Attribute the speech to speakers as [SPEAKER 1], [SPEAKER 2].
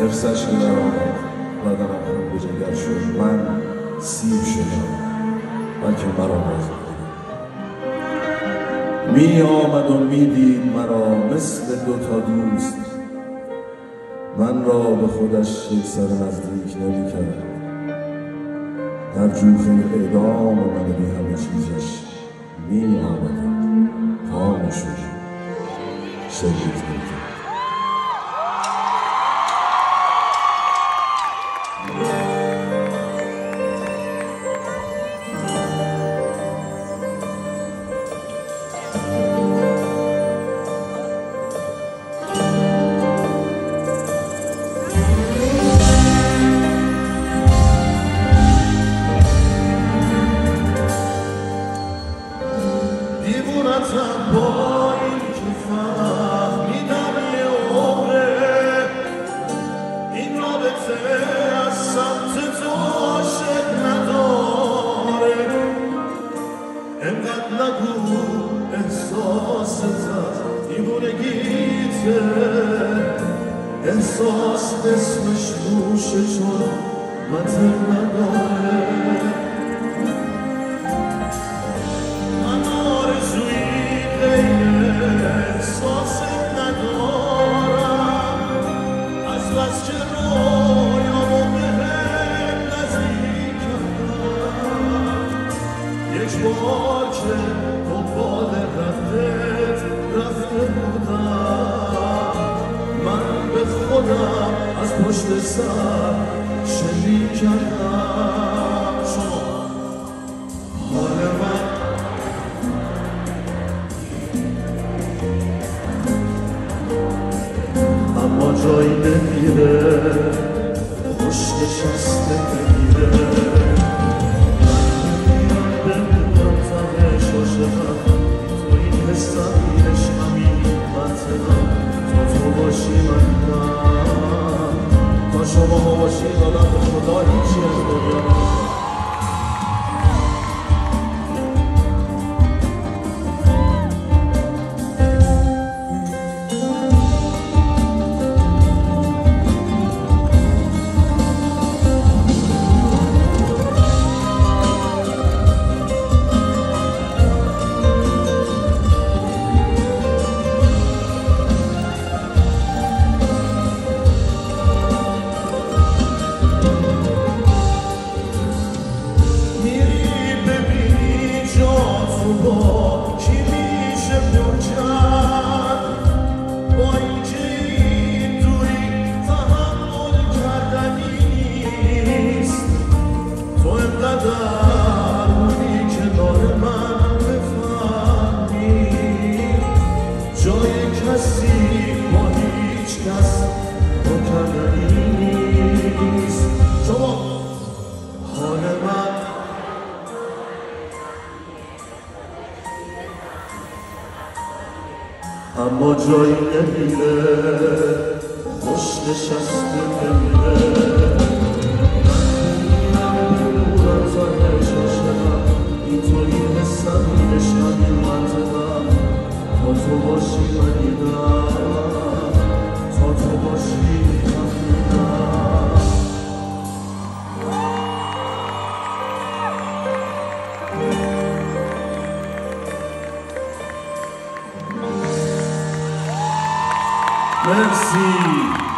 [SPEAKER 1] حرصش که در آمد بدنم خون به جگر شد. من سیب شدم بلکه مرا باز می آمد و می دید مرا مثل دوتا دوست. من را به خودش یک سر نزدیک نمی کرد. در جوخه اعدام من بی همه چیزش می آمدم پا شد شدید می کرد.
[SPEAKER 2] با این که فهمیدم یه عمره این رابطه از سمت تو عاشق نداره. انقدر نگو احساستت دیوونگیته، احساس اسمش روشه چون مطر نداره. احساس ندارم از بس که رویامو بهم نزدیک کردم. یک بار که دنبال رفته بودم، من به خودم از پشت سر شلیک کردم. شما حال من اما جایی نمیره، خوش نشسته نمیره. من میرم بمونم تنش عاشقم، تو این حسم اینش همین منطقم. تو باشی من اینم، تا شما باشی دادم به خدا هیچی از دنیا. با کی میشه پر کرد با اینکه این دوری تحمل کردنی نیست. تو انقدر بودی که داره من بفهمی جای کسی با هیچ کس پر کردنی نیست. شما حال من اما جایی نمیره، خوش نشسته نمیره. من میرم تنش عاشقم، این توی حسم اینش همین منطقم. تا تو باشی من اینم، تا تو باشی من اینم. Merci.